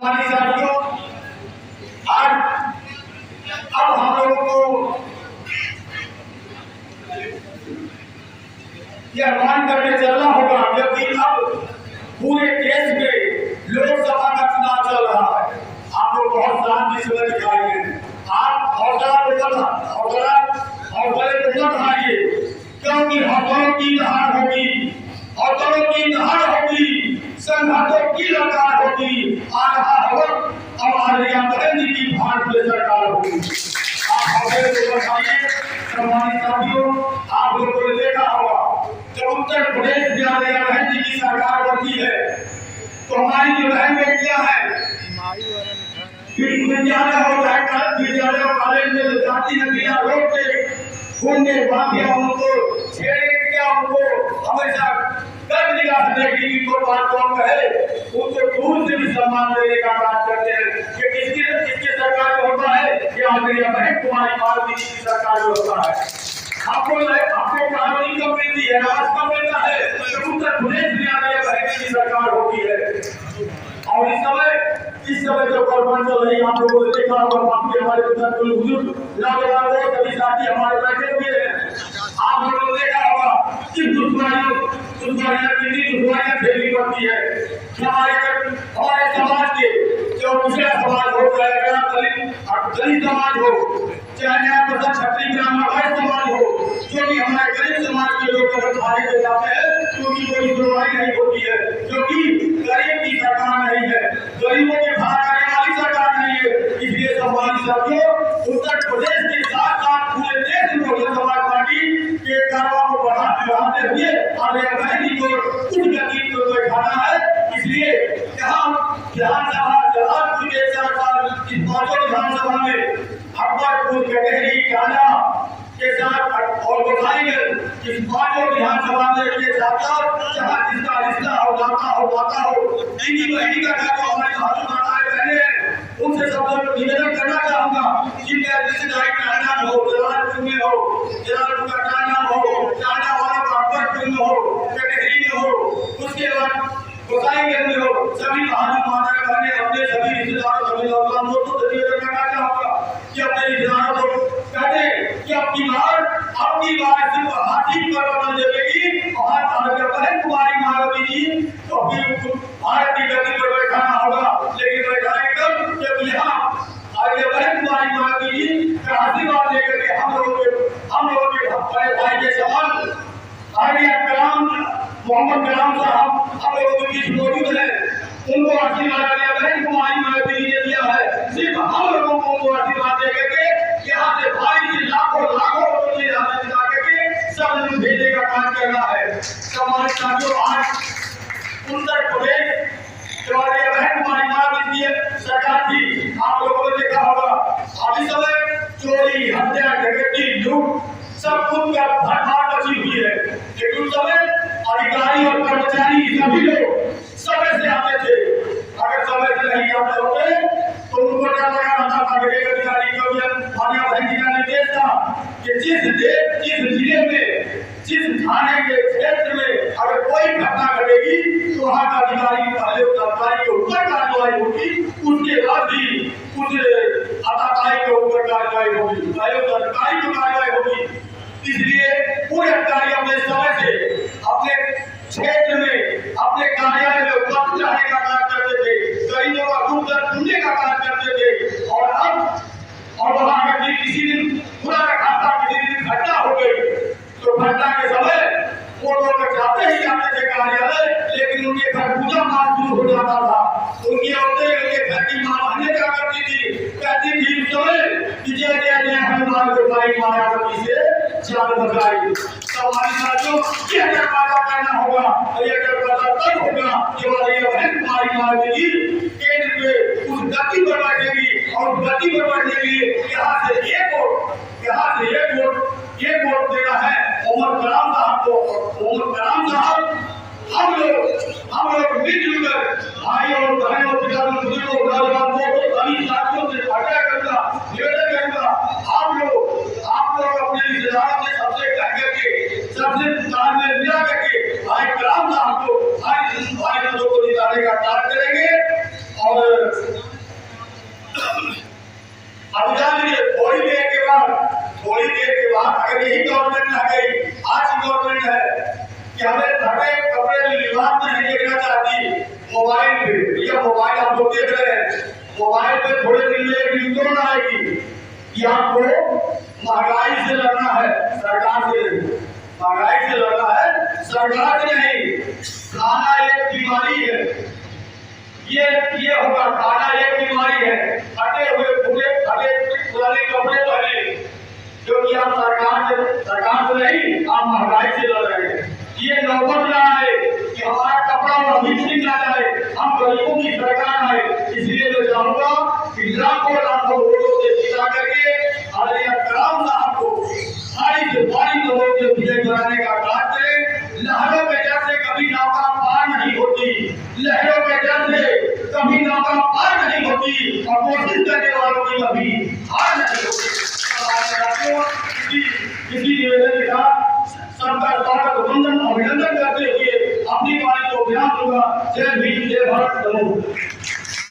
हमारे साथियों, आज अब हम लोगों को यह मान करके चलना होगा, क्योंकि अब पूरे देश में लोकसभा का चुनाव चल रहा है। आप लोग बहुत शांति से दिखाई दें। आप हौसले को मत हारिए, क्योंकि हौसलों की दहाड़ होगी, हौसलों की दहाड़ होगी, संघर्षों की लड़ाई होगी। आ रहा वक्त हमारे बहन जी की भारतीय सरकार होगी। आप हौसले को बढ़ाइए। सम्मानित साथियों, आप लोगों ने देखा होगा जब उत्तर प्रदेश में आलिया बहन जी की सरकार बनती है तो हमारी जो बहन बेटियां हैं, विद्यालय हो चाहे विद्यालय कॉलेज में जाती नदियां रोड से घूमने माफिया उनको छेड़े क्या, उनको हमेशा गर्व निगाह से देखने की कोई बात कौन कहे, उनको दूर से भी सम्मान देने का काम करते हैं। कि किसकी सरकार में होता है, कि आलिया बहन कुमारी मालवीय की सरकार में होता है। आपको कानूनी कब मिलती है, राज कब मिलता है, तो उत्तर प्रदेश में आलिया बहन की सरकार होती है। और इस समय जो परवान चल रही, आप लोगों ने देखा होगा, बाकी हमारे बुजुर्ग नौजवान सभी साथी हमारे बैठे हुए हैं। आप लोगों ने देखा होगा कि दुश्मनियां झेलनी पड़ती है। हमारे समाज के जो पिछड़ा समाज हो, चाहे दलित समाज हो, चाहे क्षत्रिय ब्राह्मण समाज हो, जो भी हमारे गरीब समाज के लोग थाने पे जाते हैं, क्योंकि कोई सुनवाई नहीं होती है, क्योंकि गरीब की सरकार नहीं है, गरीबों के भाग आने वाली सरकार नहीं है। इसलिए सम्मानित साथियों, उत्तर प्रदेश के साथ साथ पूरे देश में बहुजन समाज पार्टी के कार्यों को बढ़ाते हुए आलिया बहन जी को उच्च गति को बैठाना है। इसलिए विधानसभा के साथ इस पांचों विधानसभा में अकबरपुर, कटहरी, टांडा के साथ और बताएंगे इस पांचों विधानसभा के साथ जहाँ जिसका रिश्ता हो, नाता हो, दीदी बहनी का जो हमारे भाषण माताएं बहने हैं, उनसे सब लोग निवेदन करना चाहूंगा, जिनका रिश्तेदारी टांडा में हो, जलालपुर में हो, जलालपुर का टांडा हो, टांडा वाला का अकबरपुर में हो, कटहरी में हो, उसके बाद बताएंगे में हो, सभी भाषण माताएं बहने अपने सभी रिश्तेदारों सभी लोगों को निवेदन करना चाहूंगा कि अपने रिश्तेदारों को कहते कि अपनी बार सिर्फ हाथी पर बदल देगी और आलिया बहन कुमारी मालवीय जी तो फिर भारत की गति पर बैठाना होगा। लेकिन बैठाएंगे कब, जब यहाँ आलिया बहन कुमारी मालवीय जी का आशीर्वाद लेकर के हम लोगों के बड़े भाई के समान मोहम्मद कलाम साहब हम लोगों के बीच मौजूद है। उनको आशीर्वाद आलिया बहन कुमारी मालवीय जी ने दिया है। सिर्फ हम लोगों को उनको आशीर्वाद दे करके यहाँ से भाई से लाखों सब भेजने का काम करना है। हमारे साथियों, आज उत्तर प्रदेश जो आलिया बहन कुमारी मालवीय की सरकार थी, आप लोगों ने देखा होगा अभी समय चोरी, हत्या, डकैती, लूट सब कुछ का भरमार मची हुई है। लेकिन उस समय अधिकारी और कर्मचारी सभी लोग समय से आते थे। अगर समय से नहीं आते होते तो उनको डर लगा रहता था। अधिकारी को आलिया बहन जी का निर्देश था कि जिस जिले में, जिस थाने के क्षेत्र में अगर कोई घटना घटेगी तो वहाँ का अधिकारी पहले उस अधिकारी के ऊपर कार्रवाई होगी, उसके बाद ही उस अधिकारी के ऊपर कार्रवाई होगी, पहले उस अधिकारी को कार्रवाई होगी। इसलिए पूरे अधिकारी अपने समय से अपने क्षेत्र में, अपने कार्यालय में उपस्थित रहने का कार्य करते थे, गरीबों का दुख दर्द सुनने का कार्य करते थे। और वहाँ अगर किसी दिन बुरा खासा किसी दिन घटना हो गई तो घटना के समय वो लोग जाते ही जाते थे कार्यालय, लेकिन उनके घर पूजा पाठ शुरू हो जाता था। उनकी औरतें उनके घर की मां बहनें क्या करती थी, कहती थी उस समय कि जय जय जय हनुमान गोसाई मायावती से जान बचाई। तो हमारे साथियों, ये दरवाजा करना होगा और ये दरवाजा तब होगा जब आलिया बहन कुमारी मालवीय जी केंद्र में उस गति पर बैठेगी। और गति पर बैठने के लिए यहाँ से एक वोट देना है मोहम्मद कलाम साहब को। मोहम्मद कलाम साहब हम लोग मिलजुल कर भाई और बहनों, पिताओं, बुजुर्गों, नौजवानों सभी साथियों से आग्रह करूंगा, निवेदन करूंगा, आप लोग अपने रिश्तेदारों से सबसे कह करके सबसे तालमेल मिला करके भाई कलाम साहब को भाई को जिताने का कार्य करेंगे। लोग देख रहे हैं मोबाइल पे थोड़े दिन में एक न्यूज़ आएगी कि आपको महंगाई से लड़ना है, सरकार से महंगाई से लड़ना है, सरकार से नहीं। खाना एक बीमारी है, ये होगा, खाना एक बीमारी है। फटे हुए फूटे फटे पुराने कपड़े पहने, क्योंकि आप सरकार से नहीं, आप महंगाई से लड़ रहे हैं। ये नौबत ना आए कि हमारा कपड़ा और मिक्सिंग ना जाए, हम गरीबों की सरकार आए। इसलिए मैं चाहूंगा कि लाखों लाखों वोटों से जिता करके आलिया कलाम साहब को भारी से भारी लोगों से विजय कराने का कार्य करें। लहरों के जैसे कभी नौका पार नहीं होती, लहरों के जैसे कभी नौका पार नहीं होती, और कोशिश करने वालों की कभी हार नहीं होती। किसी निवेदन के साथ सबका स्वागत वंदन अभिनंदन करते हुए अपनी वाणी को विराम दूंगा। जय भीम, जय भारत, नमो।